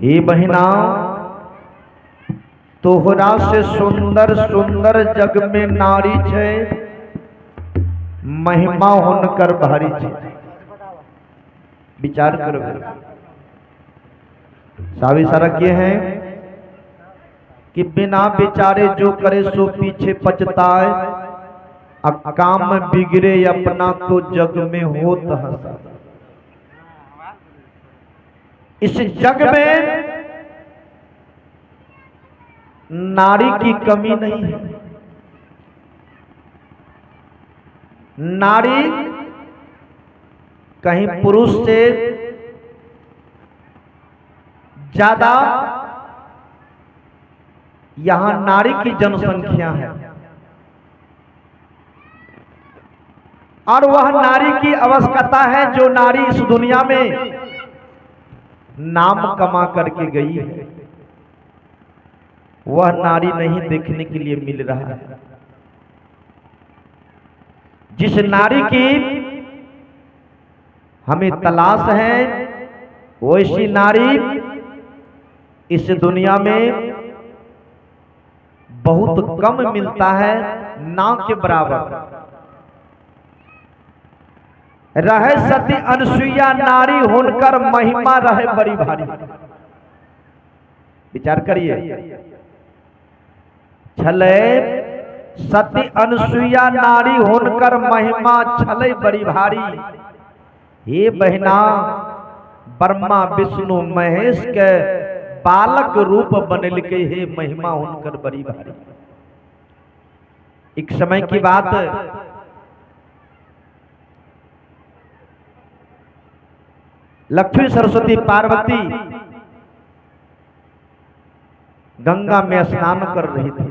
हे बहिना, तोहरा से सुंदर सुंदर जग में नारी छे, महिमा हुनकर भारी छे। विचार करो। सावी सरक ये है कि बिना विचारे जो करे सो पीछे पछताए, काम में बिगड़े अपना तो जग में होत हंसा। इस जग में नारी की कमी नहीं है। नारी कहीं पुरुष से ज्यादा यहां नारी की जनसंख्या है, और वह नारी की आवश्यकता है जो नारी इस दुनिया में नाम कमा करके गई है, वह नारी नहीं देखने के लिए मिल रहा है। जिस नारी की हमें तलाश है, वैसी नारी इस दुनिया में बहुत कम मिलता है, ना के बराबर। रहे सती अनसुईया नारी होनकर महिमा रहे बड़ी भारी। विचार करिए, छले सती अनसुईया नारी होनकर महिमा छले बड़ी भारी। हे बहिना, ब्रह्मा विष्णु महेश के बालक रूप बनल के हे महिमा होनकर बड़ी भारी। एक समय की बात, लक्ष्मी सरस्वती पार्वती गंगा में स्नान कर रही थी,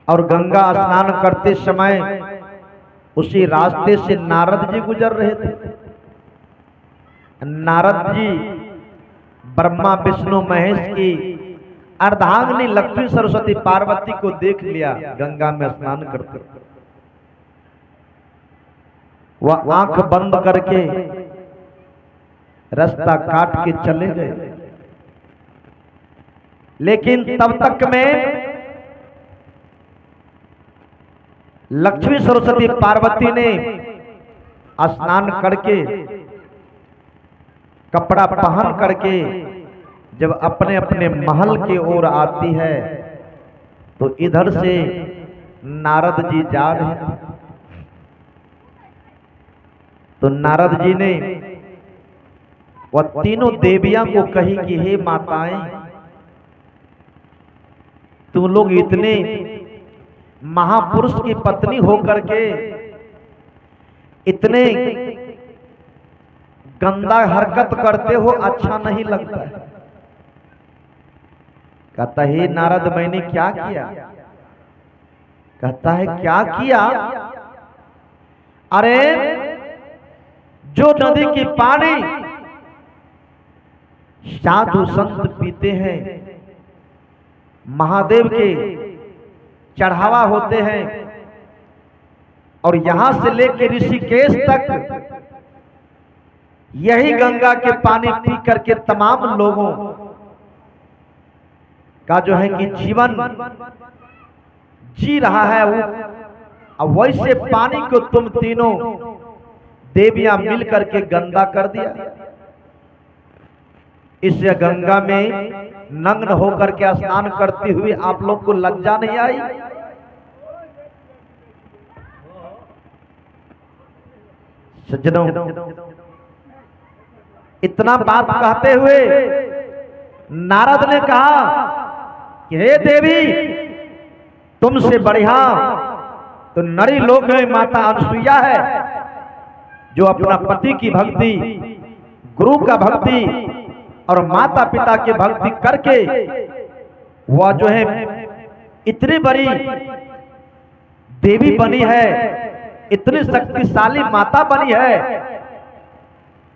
और गंगा स्नान करते समय उसी रास्ते से नारद जी गुजर रहे थे। नारद जी ब्रह्मा विष्णु महेश की अर्धांगिनी लक्ष्मी सरस्वती पार्वती को देख लिया गंगा में स्नान करते। वह आंख बंद करके रास्ता काट के चले गए, लेकिन तब तक में लक्ष्मी सरस्वती पार्वती ने स्नान करके कपड़ा पहन करके जब अपने अपने महल की ओर आती है, तो इधर से नारद जी जा रहे थे। तो नारद जी ने वह तीनों देवियां को कही कि हे माताएं, तुम लोग इतने महापुरुष की पत्नी होकर के इतने गंदा हरकत करते हो, अच्छा नहीं लगता है। कहता है नारद मैंने क्या किया? कहता है क्या किया? अरे जो नदी की पानी साधु संत पीते हैं, महादेव के चढ़ावा होते हैं, और यहां से लेकर ऋषिकेश तक यही गंगा के पानी पी करके तमाम लोगों का जो है कि जीवन जी रहा है वो, अब वैसे पानी को तुम तीनों देवियां मिल करके गंदा कर दिया। इस गंगा में नग्न होकर के स्नान करती हुई आप लोग को लज्जा नहीं आई? सज्जनों, इतना बात कहते हुए नारद ने कहा कि हे देवी, तुमसे बढ़िया तो नरी लोक में माता अनसुईया है, जो अपना पति की भक्ति, गुरु का भक्ति और माता पिता की भक्ति करके वह जो है इतनी बड़ी देवी बनी है, इतनी शक्तिशाली माता बनी है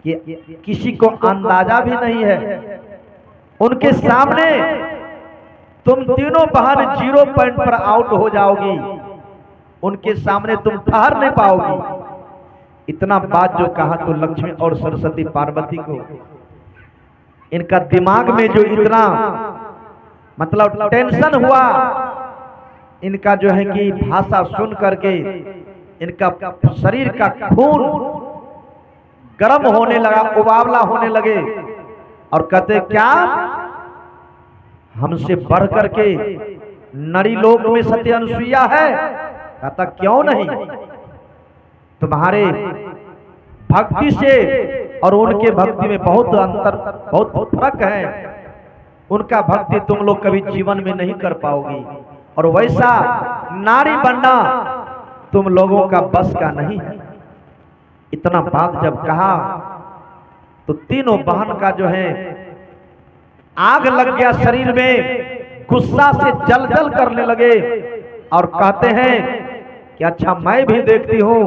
कि किसी को अंदाजा भी नहीं है। उनके सामने तुम तीनों बहन 0 पॉइंट पर आउट हो जाओगी, उनके सामने तुम ठहर नहीं पाओगी। इतना बात जो कहा तो लक्ष्मी और सरस्वती पार्वती को इनका दिमाग में जो इतना मतलब टेंशन हुआ, इनका जो है कि भाषा सुन करके इनका शरीर का खून गर्म होने लगा, उबावला होने लगे और कहते क्या हमसे बढ़ करके नरी लोक में सत्य अनुसुईया है? कहता क्यों नहीं, तुम्हारे भक्ति से और उनके भक्ति में बहुत अंतर, बहुत फर्क है। उनका भक्ति तुम लोग कभी जीवन में नहीं कर पाओगी और वैसा नारी बनना तुम लोगों का बस का नहीं है। इतना बात जब कहा तो तीनों बहन का जो है आग लग गया शरीर में, गुस्सा से जल जल करने लगे और कहते हैं कि अच्छा मैं भी देखती हूं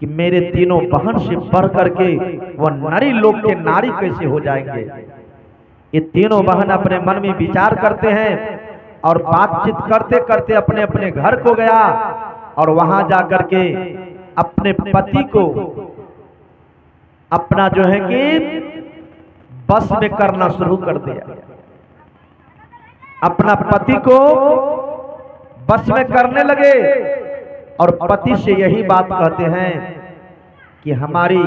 कि मेरे तीनों बहन से बढ़ करके वह नारी लोक के नारी कैसे हो जाएंगे। ये तीनों बहन अपने मन में विचार करते हैं और बातचीत करते करते अपने अपने घर को गया और वहां जाकर के अपने पति को अपना जो है कि बस में करना शुरू कर दिया। अपना पति को बस में करने लगे और पति से यही बात कहते हैं कि हमारी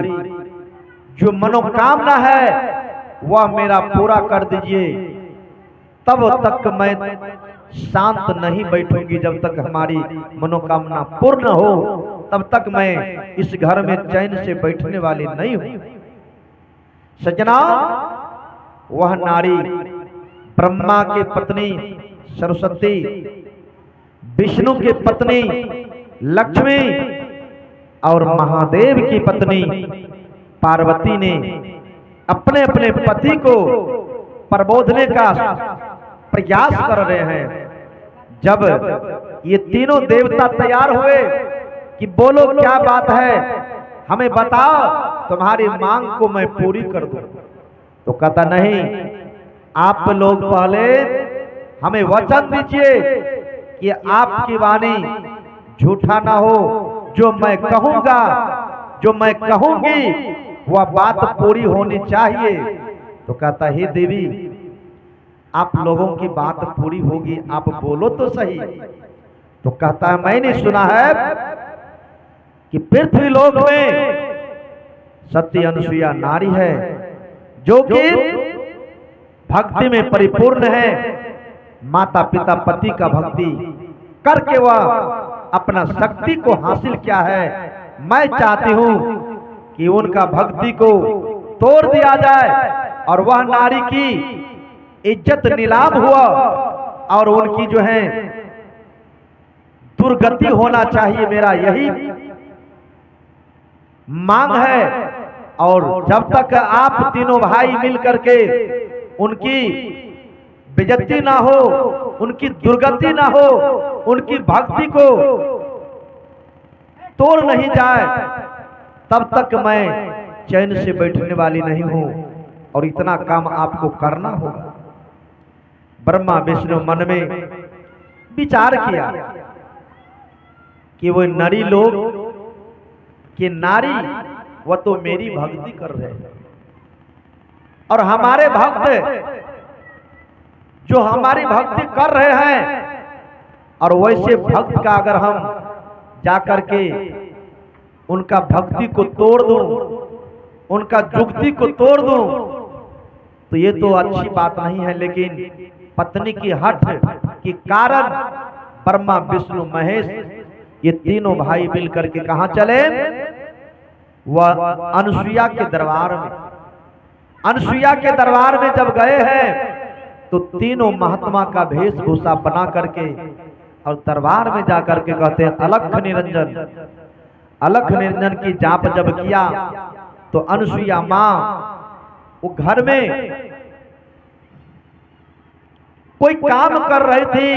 जो मनोकामना है वह मेरा पूरा कर दीजिए, तब तक मैं शांत नहीं बैठूंगी। जब तक हमारी मनोकामना पूर्ण हो तब तक मैं इस घर में चैन से बैठने वाली नहीं हूं। सजना, वह नारी ब्रह्मा की पत्नी सरस्वती, विष्णु की पत्नी लक्ष्मी और महादेव की पत्नी पार्वती ने अपने अपने पति को प्रबोधने का प्रयास कर रहे हैं। जब ये तीनों देवता तैयार हुए कि बोलो क्या बात है, हमें बताओ, तुम्हारी मांग को मैं पूरी कर दूं, तो कहता नहीं, आप लोग पहले हमें वचन दीजिए कि आपकी वाणी झूठा ना हो, जो मैं कहूंगा, जो मैं कहूंगी वह बात पूरी होनी चाहिए। तो कहता हे देवी, आप लोगों की बात पूरी होगी, आप बोलो तो सही। तो कहता है मैंने सुना है कि पृथ्वी लोक में सत्य अनुसुईया नारी है जो कि भक्ति में परिपूर्ण है, माता पिता पति का भक्ति करके वह अपना शक्ति को हासिल किया है। मैं चाहती हूं कि उनका भक्ति को तोड़ दिया जाए और वह नारी की इज्जत नीलाम हुआ और उनकी जो है दुर्गति होना चाहिए, मेरा यही मांग है। और जब तक आप तीनों भाई मिल करके उनकी बेइज्जती ना हो, उनकी दुर्गति ना हो, उनकी भक्ति को तोड़ नहीं जाए, तब तक मैं चैन से बैठने वाली नहीं हूं और इतना काम आपको करना होगा। ब्रह्मा विष्णु मन में विचार किया कि वो नरी लोग कि नारी वह तो मेरी भक्ति कर रहे हैं और हमारे भक्त जो हमारी भक्ति कर रहे हैं, और वैसे भक्त का अगर हम जाकर के उनका भक्ति को तोड़ दूं, उनका जुक्ति को तोड़ दूं, तो ये तो अच्छी बात नहीं है। लेकिन पत्नी की हठ के कारण ब्रह्मा विष्णु महेश ये तीनों भाई मिलकर के कहां चले? वह अनुसुईया के दरबार में। अनुसुईया के दरबार में जब गए हैं तो तीनों महात्मा का वेशभूषा बना करके और दरबार में जाकर के कहते हैं अलख निरंजन। अलख निरंजन की जाप जब किया तो अनुसुईया मां वो घर में कोई काम कर रही थी।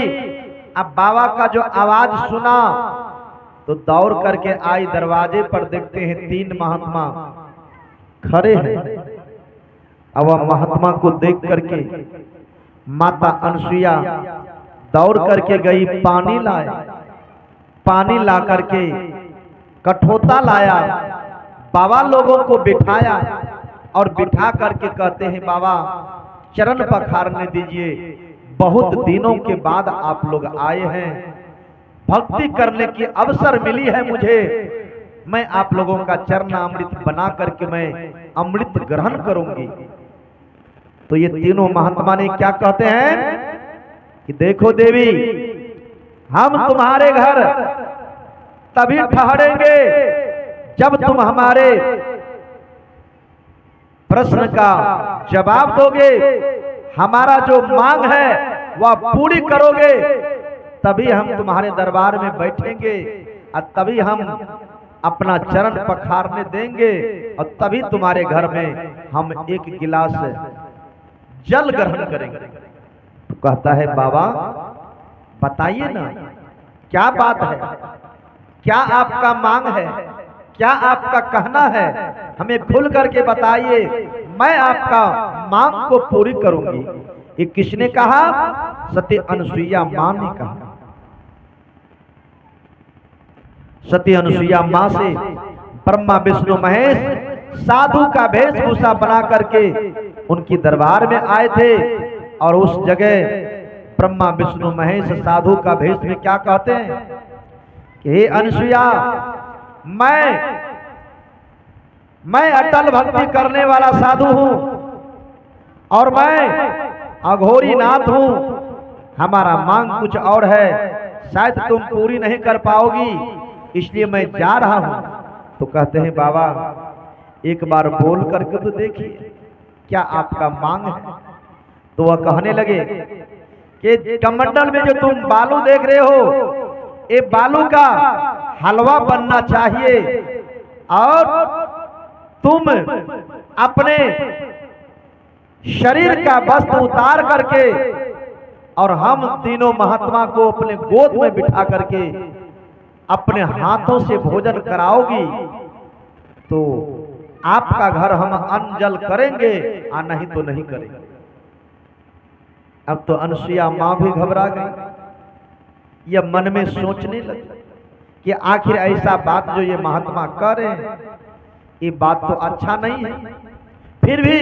अब बाबा का जो आवाज सुना तो दौड़ करके आई, दरवाजे पर देखते हैं तीन महात्मा खड़े हैं। अब वह महात्मा को देख करके माता अनुसुईया दौड़ करके गई, पानी लाया, पानी ला करके कठोता लाया, बाबा लोगों को बिठाया और बिठा करके कहते हैं बाबा चरण पखारने दीजिए, बहुत दिनों के बाद आप लोग आए हैं, भक्ति करने की अवसर मिली है मुझे, मैं आप लोगों का चरणामृत बना करके मैं अमृत ग्रहण करूंगी। तो ये तीनों महात्मा ने क्या कहते हैं कि देखो देवी, हम तुम्हारे घर तभी ठहरेंगे जब तुम हमारे प्रश्न का जवाब दोगे, हमारा जो मांग है वह पूरी करोगे, तभी हम तुम्हारे दरबार में बैठेंगे और तभी हम अपना चरण पखारने देंगे और तभी तुम्हारे घर में हम एक गिलास जल ग्रहण करेंगे। तो कहता है बाबा बताइए ना क्या बात है, क्या आपका मांग है, क्या आपका कहना है, हमें खुल करके बताइए, मैं आपका मांग को पूरी करूंगी। ये किसने कहा? सती अनुसुईया मां ने कहा। सती अनुसुईया मां से ब्रह्मा विष्णु महेश साधु का वेशभूषा बना करके उनकी दरबार में आए थे और उस जगह ब्रह्मा विष्णु महेश साधु का भेष में क्या कहते हैं कि हे अनुसुईया, मैं अटल भक्ति करने वाला साधु हूं और मैं अघोरी नाथ हूं, हमारा मांग कुछ और है, शायद तुम पूरी नहीं कर पाओगी, इसलिए मैं जा रहा हूं। तो कहते हैं बाबा एक बार बोल करके तो देखिए क्या आपका मांग है। तो वह कहने लगे कि कमंडल में जो तुम बालू देख रहे हो, ये बालू का हलवा बनना चाहिए और तुम अपने शरीर का वस्त्र उतार करके और हम तीनों महात्मा को अपने गोद में बिठा करके अपने हाथों से भोजन कराओगी तो आपका घर हम अन्न जल करेंगे और नहीं तो नहीं करेंगे। अब तो अनुसुईया मां भी घबरा गई, यह मन में सोचने लगी कि आखिर ऐसा बात जो ये महात्मा कर रहे हैं ये बात तो अच्छा नहीं है। फिर भी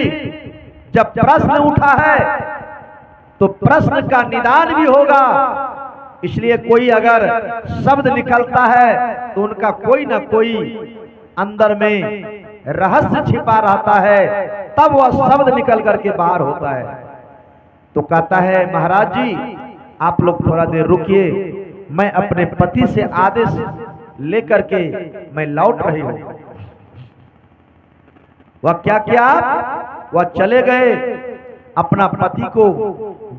जब प्रश्न उठा है तो प्रश्न का निदान भी होगा, इसलिए कोई अगर शब्द निकलता है तो उनका कोई ना कोई अंदर में रहस्य छिपा रहता है, तब वह शब्द निकल करके बाहर होता है। तो कहता है महाराज जी आप लोग थोड़ा देर रुकिए, मैं अपने पति से आदेश लेकर के मैं लौट रही हूं। वह क्या किया, वह चले गए, अपना पति को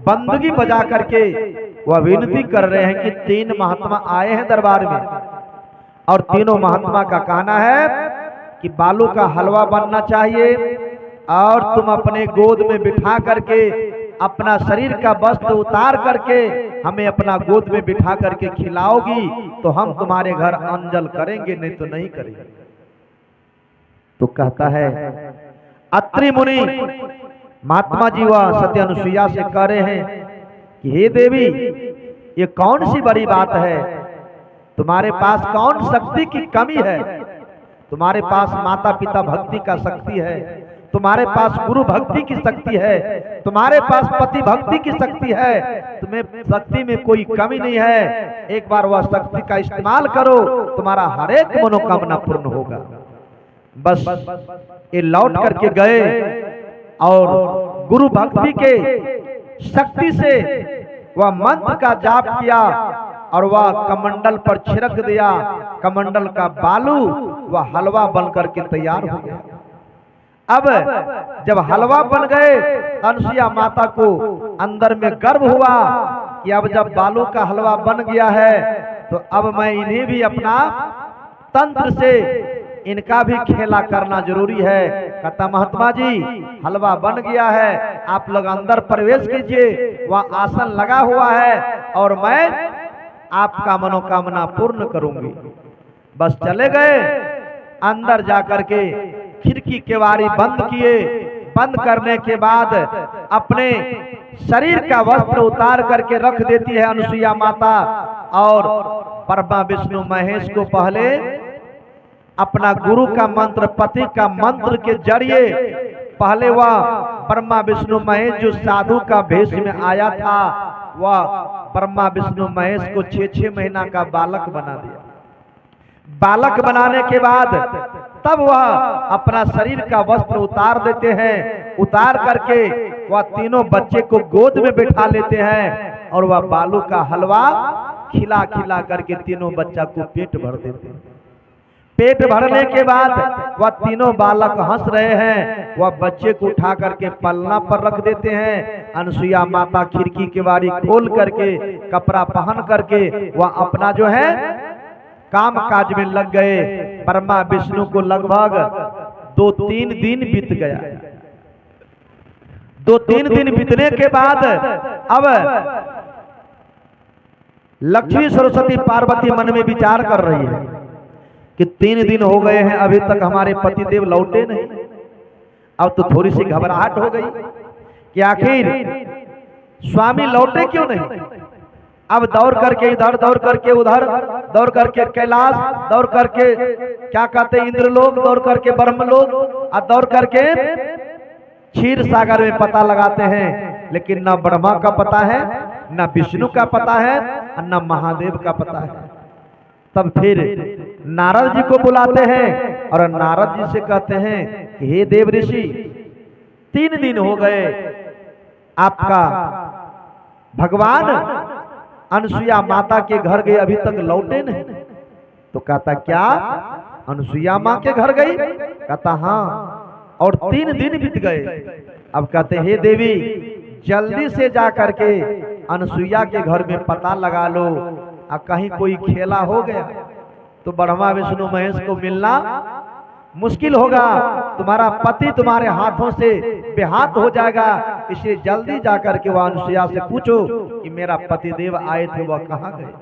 बंदगी बजा करके वह विनती कर रहे हैं कि तीन महात्मा आए हैं दरबार में और तीनों महात्मा का कहना है कि बालू का हलवा बनना चाहिए और तुम अपने गोद में बिठा करके अपना शरीर का वस्त्र उतार करके हमें अपना गोद में बिठा करके खिलाओगी तो हम तुम्हारे घर अंजल करेंगे, नहीं तो नहीं करेंगे। तो कहता है अत्रि मुनि महात्मा जी वह सती अनुसुईया से कह रहे हैं कि हे देवी ये कौन सी बड़ी बात है, तुम्हारे पास कौन शक्ति की कमी है, तुम्हारे पास माता पिता भक्ति का शक्ति है, तुम्हारे पास गुरु भक्ति की शक्ति है, तुम्हारे पास पति भक्ति की शक्ति है, तुम्हें शक्ति में कोई कमी नहीं है, एक बार वह शक्ति का इस्तेमाल करो, तुम्हारा हर एक मनोकामना पूर्ण होगा। बस ये लौट करके गए और गुरु भक्ति के शक्ति से वह मंत्र का जाप किया और वह कमंडल पर छिड़क दिया, कमंडल का बालू वह हलवा बन करके तैयार हो गया। अब जब हलवा बन गए अनुसुईया माता को अंदर में गर्व हुआ कि अब जब बालू का हलवा बन गया है तो अब मैं इन्हें भी अपना तंत्र से इनका भी खेला करना जरूरी है। कहता महात्मा जी हलवा बन गया है, आप लोग अंदर प्रवेश कीजिए, वह आसन लगा हुआ है और मैं आपका मनोकामना पूर्ण करूंगी। बस चले गए, अंदर जाकर के खिड़की केवाड़ी बंद किए, बंद करने के बाद अपने शरीर का वस्त्र उतार करके रख देती है अनुसुईया माता और ब्रह्मा विष्णु महेश को पहले अपना गुरु का मंत्र, पति का मंत्र के जरिए पहले वह ब्रह्मा विष्णु महेश जो साधु का भेष में आया था, वह ब्रह्मा विष्णु महेश को 6-6 महीना का बालक बना दिया। बालक बनाने के बाद तब वह अपना शरीर का वस्त्र उतार देते हैं, उतार करके वह तीनों बच्चे को गोद में बैठा लेते हैं और वह बालू का हलवा खिला खिला करके तीनों बच्चा को पेट भर देते हैं। पेट भरने के बाद वह तीनों बालक हंस रहे हैं, वह बच्चे को उठा करके पलना पर रख देते हैं। अनसुईया माता खिड़की के बारी खोल करके कपड़ा पहन करके वह अपना जो है काम काज में लग गए। ब्रह्मा विष्णु को लगभग 2-3 दिन बीत गया। 2-3 दिन बीतने के बाद अब लक्ष्मी सरस्वती पार्वती मन में विचार कर रही है कि 3 दिन हो गए हैं, अभी तक हमारे पतिदेव लौटे नहीं। अब तो थोड़ी सी घबराहट हो गई कि आखिर स्वामी लौटे क्यों नहीं। अब दौड़ करके इधर, दौड़ करके उधर, दौड़ करके कैलाश, दौड़ करके क्या कहते इंद्रलोक, दौड़ करके ब्रह्मलोक और दौड़ करके क्षीर सागर में पता लगाते हैं, लेकिन न ब्रह्मा का पता है, न विष्णु का पता है और न महादेव का पता है। तब फिर नारद जी को बुलाते हैं और नारद जी से कहते हैं कि हे देव ऋषि, 3 दिन हो गए आपका भगवान अनसुईया माता के घर गए, अभी तक लौटे नहीं। तो कहता क्या अनसुईया माँ के घर गई? कहता हाँ, और 3 दिन बीत गए। अब कहते हे देवी, जल्दी से जा करके अनसुईया के घर में पता लगा लो, कहीं कोई खेला हो गया तो ब्रह्मा विष्णु महेश को मिलना मुश्किल होगा, तुम्हारा पति तुम्हारे हाथों से बेहाथ हो जाएगा। इसलिए जल्दी जाकर के वह अनसुईया से पूछो कि मेरा पतिदेव आए थे, वह कहाँ गए।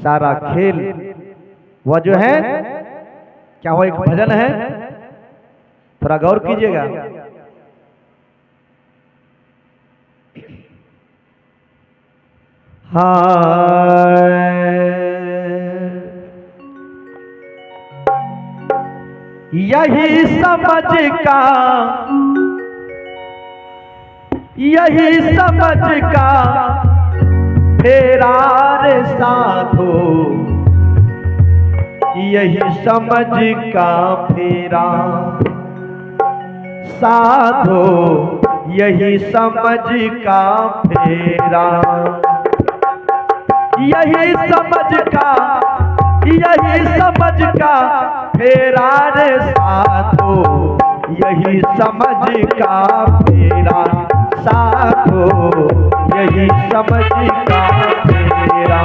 सारा खेल वह जो है क्या, वो एक भजन है, थोड़ा गौर कीजिएगा। यही समझ का फेरा रे साधो, यही समझ का फेरा साधो, यही समझ का फेरा, यही समझ का फेरा रे साधो, यही समझ का फेरा साधो, यही समझ का फेरा।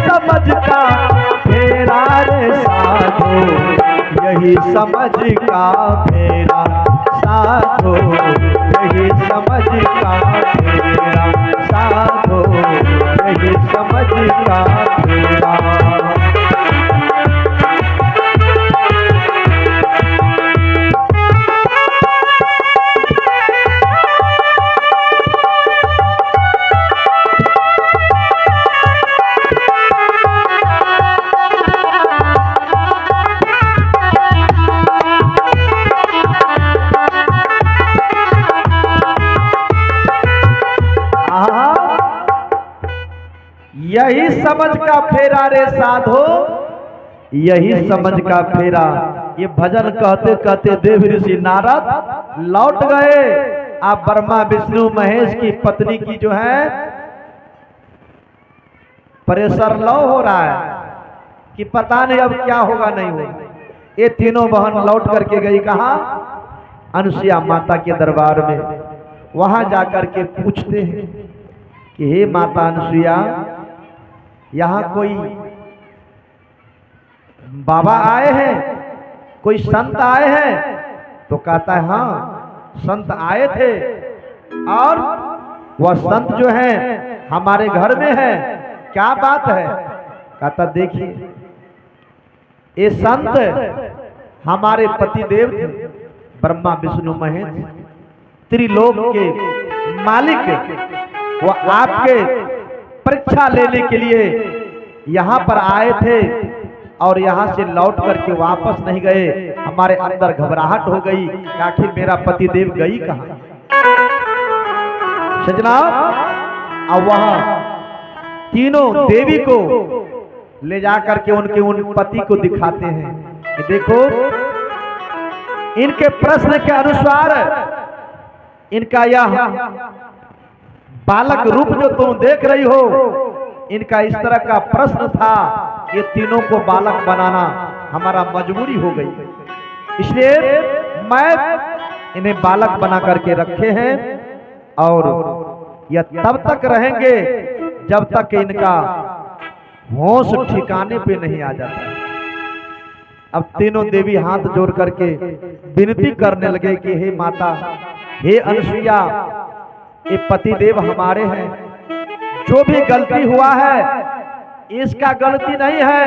समझ का फेरा रे साधो, यही समझ का फेरा साधो, यही समझ का फेरा साधो, यही समझ का फेरा। यही समझ का फेरा रे साधो, यही समझ का फेरा। ये भजन कहते कहते देव ऋषि नारद लौट गए। आप ब्रह्मा विष्णु महेश की पत्नी की जो है प्रेशर लो हो रहा है कि पता नहीं अब क्या होगा नहीं होगा। ये तीनों बहन लौट करके गई कहा, अनसुईया माता के दरबार में। वहां जाकर के पूछते हैं कि हे माता अनसुईया, यहाँ कोई बाबा आए हैं, कोई संत आए हैं? तो कहता है हाँ संत आए थे और वह संत जो है हमारे घर में है। क्या बात है? कहता देखिए ये संत हमारे पति देव थे, ब्रह्मा विष्णु महेश, त्रिलोक के मालिक। वो आपके परीक्षा लेने के लिए यहाँ पर आए थे और यहाँ से लौट करके वापस नहीं गए। हमारे अंदर घबराहट हो गई कि आखिर मेरा पति देव गई कहाँ। सजना, अब वह तीनों देवी को ले जाकर के उनके उन पति को दिखाते हैं कि देखो इनके प्रश्न के अनुसार इनका यह बालक रूप जो तुम देख रही हो, इनका इस तरह का प्रश्न था। ये तीनों को बालक बनाना हमारा मजबूरी हो गई, इसलिए मैं इन्हें बालक बना करके रखे हैं और यह तब तक रहेंगे जब तक इनका होश ठिकाने पे नहीं आ जाता। अब तीनों देवी हाथ जोड़ करके विनती करने लगे कि हे माता, हे अनसुईया, ये पति देव हमारे हैं, जो भी गलती हुआ है इसका गलती नहीं है।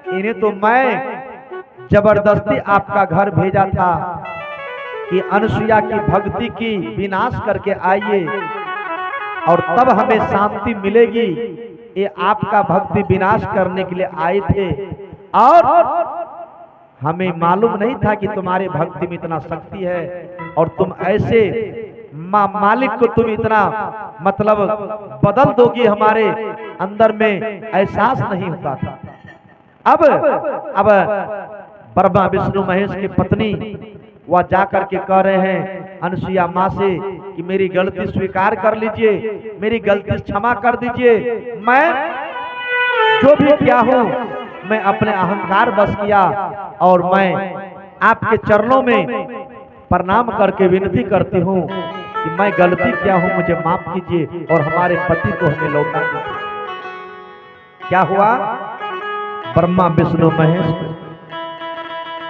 इन्हें तो मैं जबरदस्ती आपका घर भेजा था कि अनसुईया की भक्ति की विनाश करके आइए और तब हमें शांति मिलेगी। ये आपका भक्ति विनाश करने के लिए आए थे और हमें मालूम नहीं था कि तुम्हारे भक्ति में इतना शक्ति है और तुम ऐसे मालिक को तुम इतना मतलब बदल दोगी, हमारे अंदर में एहसास नहीं होता था। अब ब्रह्मा विष्णु महेश की पत्नी वह जाकर के कह रहे हैं अनसुईया माँ से कि मेरी गलती स्वीकार कर लीजिए, मेरी गलती क्षमा कर दीजिए। मैं जो भी किया हूँ मैं अपने अहंकार बस किया और मैं आपके चरणों में प्रणाम करके विनती करती हूँ कि मैं गलती किया हूँ, मुझे माफ कीजिए और हमारे पति को हमें लौटा दीजिए। क्या हुआ? ब्रह्मा विष्णु महेश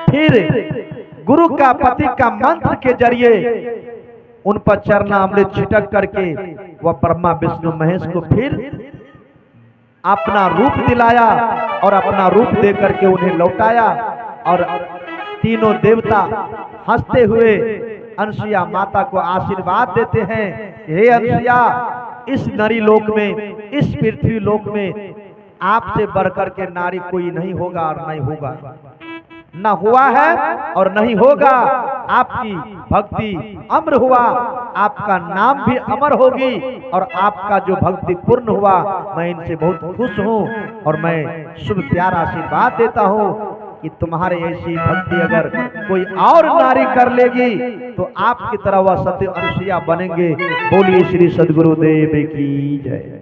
फिर गुरु का पति का मंत्र के जरिए उन पर चरणामृत छिटक करके वह ब्रह्मा विष्णु महेश को फिर अपना रूप दिलाया और अपना रूप दे करके उन्हें लौटाया। और तीनों देवता हंसते हुए अनसुईया माता को आशीर्वाद देते हैं, हे अनसुईया, इस नरी लोक में, इस पृथ्वी लोक में आपसे बढ़कर के नारी कोई नहीं होगा और नहीं होगा, न हुआ है और नहीं होगा। आपकी भक्ति अमर हुआ, आपका नाम भी अमर होगी और आपका जो भक्ति पूर्ण हुआ, मैं इनसे बहुत खुश हूँ और मैं शुभ प्यार आशीर्वाद देता हूँ कि तुम्हारे ऐसी भक्ति अगर कोई और नारी कर लेगी तो आपकी तरह वह सत्य अनसुईया बनेंगे। बोलिए श्री सद्गुरुदेव की जय।